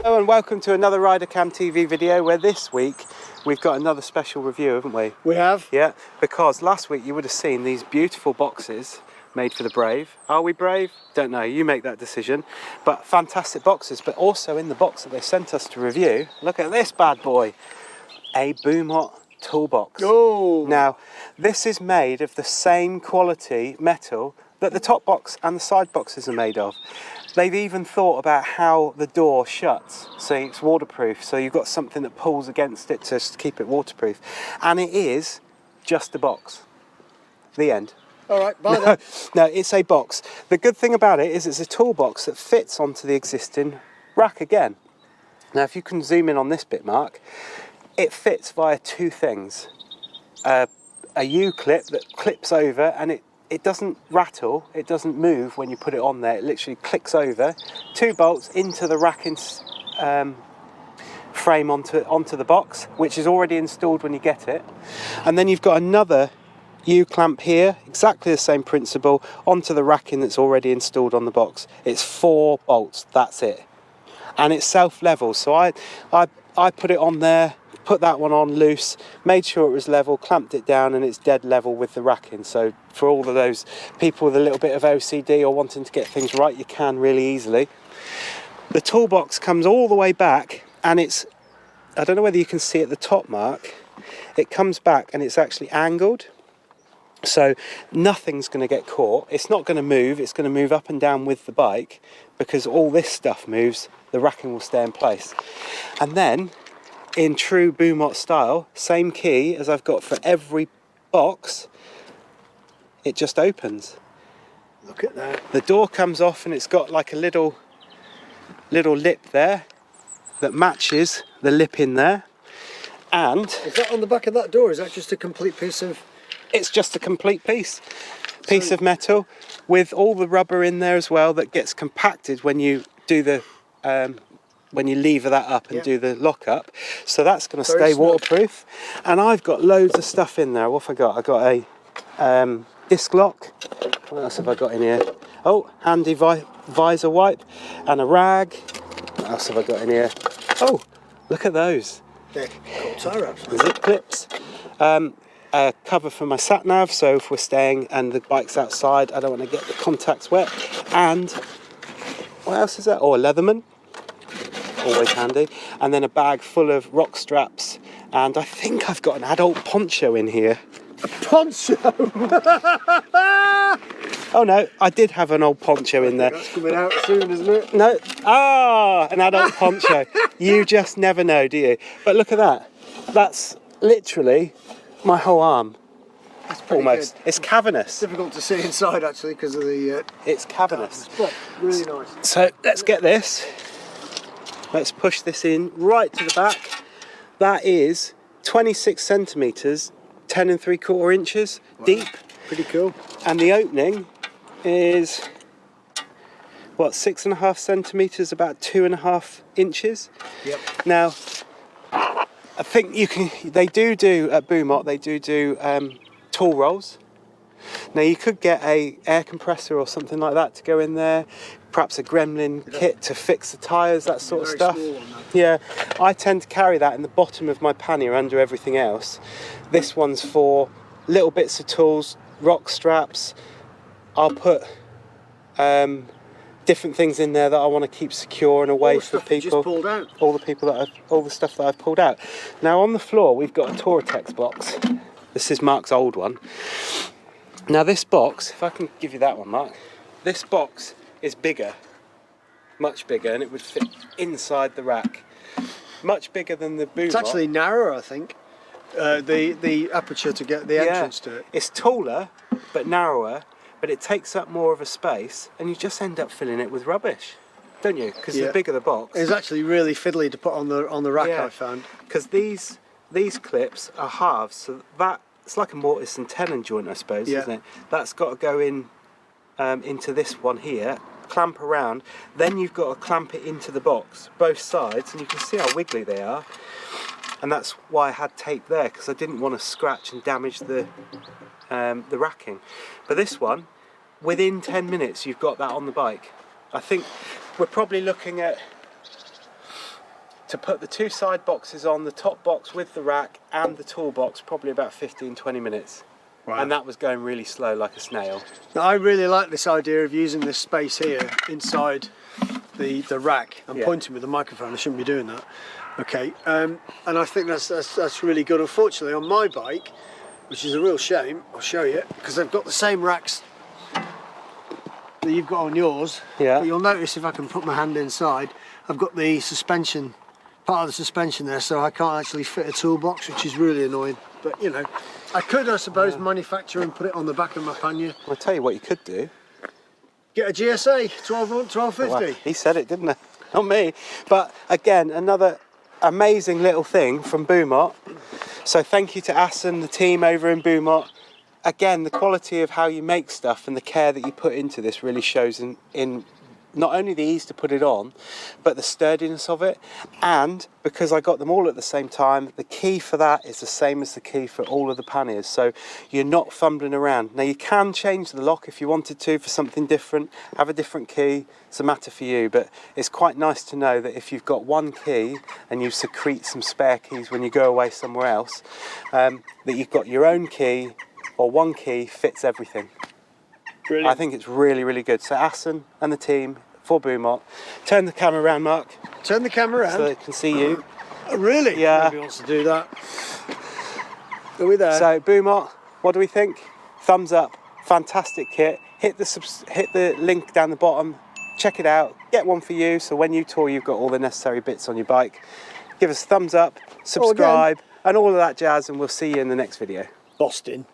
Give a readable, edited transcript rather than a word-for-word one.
Hello and welcome to another RiderCamTV video, where this week we've got another special review, haven't we? We have. Yeah, because last week you would have seen these beautiful boxes made for the brave. Are we brave? Don't know, you make that decision. But fantastic boxes, but also in the box that they sent us to review, look at this bad boy, a Bumot Tool Box. Oh! Now, this is made of the same quality metal that the top box and the side boxes are made of. They've even thought about how the door shuts, so it's waterproof, so you've got something that pulls against it to keep it waterproof. And it is just a box. The end. All right, bye then. No, it's a box. The good thing about it is it's a toolbox that fits onto the existing rack again. Now, if you can zoom in on this bit, Mark, it fits via two things. A U-clip that clips over, and it doesn't rattle, it doesn't move when you put it on there, it literally clicks over. Two bolts into the racking frame onto the box, which is already installed when you get it. And then you've got another U-clamp here, exactly the same principle, onto the racking that's already installed on the box. It's 4 bolts, that's it. And it's self-level, so I put it on there, put that one on loose, made sure it was level, clamped it down, and it's dead level with the racking. So for all of those people with a little bit of OCD or wanting to get things right, you can really easily. The toolbox comes all the way back, and it's, I don't know whether you can see at the top, Mark, it comes back and it's actually angled. So nothing's going to get caught. It's not going to move. It's going to move up and down with the bike, because all this stuff moves. The racking will stay in place. And then, in true Bumot style, same key as I've got for every box, it just opens. Look at that. The door comes off, and it's got like a little lip there that matches the lip in there. And is that on the back of that door? Is that just a complete piece of... It's just a complete piece of metal with all the rubber in there as well, that gets compacted when you do the when you lever that up and do the lock up. So that's going to stay waterproof. And I've got loads of stuff in there. What have I got? I got a disc lock. What else have I got in here? Oh, handy visor wipe and a rag. What else have I got in here? Oh, look at those. They're cool tie wraps. Zip clips. A cover for my sat nav, so if we're staying and the bike's outside, I don't want to get the contacts wet. And what else is that? Oh, a Leatherman, always handy. And then a bag full of rock straps, and I think I've got an adult poncho in here. A poncho? Oh no, I did have an old poncho in there. That's coming out soon, isn't it? No, an adult poncho. You just never know, do you? But look at that. That's literally my whole arm. That's pretty almost. Good. It's cavernous. It's difficult to see inside actually because of the... it's cavernous. But really nice. So let's get this. Let's push this in right to the back. That is 26 centimetres, 10 3/4 inches deep. Pretty cool. And the opening is, what, 6.5 centimetres, about 2.5 inches. Yep. Now, I think they do at Bumot, they do tool rolls. Now you could get a air compressor or something like that to go in there, perhaps a Gremlin kit to fix the tyres, that sort of stuff. Yeah, I tend to carry that in the bottom of my pannier under everything else. This one's for little bits of tools, rock straps. I'll put different things in there that I want to keep secure and away from people. Pulled out. All the stuff that I've pulled out. Now on the floor we've got a Toratex box. This is Mark's old one. Now this box, if I can give you that one, Mark, this box is bigger, much bigger, and it would fit inside the rack. Much bigger than the Bumot. It's actually narrower, I think. The aperture to get the entrance to it. It's taller but narrower, but it takes up more of a space, and you just end up filling it with rubbish, don't you? Because the bigger the box. It's actually really fiddly to put on the rack, I found. Because these clips are halves, so that it's like a mortise and tenon joint, I suppose, isn't it? That's got to go in into this one here, clamp around, then you've got to clamp it into the box, both sides, and you can see how wiggly they are. And that's why I had tape there, because I didn't want to scratch and damage the racking. But this one, within 10 minutes you've got that on the bike. I think we're probably looking at to put the 2 side boxes on, the top box with the rack and the toolbox, probably about 15-20 minutes. Wow. And that was going really slow like a snail. Now, I really like this idea of using this space here inside the rack. I'm pointing with the microphone, I shouldn't be doing that. Okay, and I think that's really good. Unfortunately, on my bike, which is a real shame, I'll show you, because I've got the same racks that you've got on yours. Yeah. But you'll notice if I can put my hand inside, I've got the suspension, part of the suspension there, so I can't actually fit a toolbox, which is really annoying. But you know, I could, I suppose, manufacture and put it on the back of my pannier. I'll tell you what you could do. Get a GSA 1250. Well, he said it, didn't he? Not me. But again, another amazing little thing from Bumot. So thank you to Assen, the team over in Bumot. Again, the quality of how you make stuff and the care that you put into this really shows in not only the ease to put it on, but the sturdiness of it. And because I got them all at the same time, the key for that is the same as the key for all of the panniers. So you're not fumbling around. Now you can change the lock if you wanted to for something different, have a different key, it's a matter for you. But it's quite nice to know that if you've got one key and you secrete some spare keys when you go away somewhere else, that you've got your own key, or one key fits everything. Brilliant. I think it's really, really good. So Assen and the team for Bumot. Turn the camera around, Mark. Turn the camera around. So they can see you. Oh, really? Yeah. Nobody wants to do that. Are we there? So Bumot, what do we think? Thumbs up. Fantastic kit. Hit the link down the bottom. Check it out. Get one for you. So when you tour, you've got all the necessary bits on your bike. Give us a thumbs up, subscribe, and all of that jazz. And we'll see you in the next video. Boston.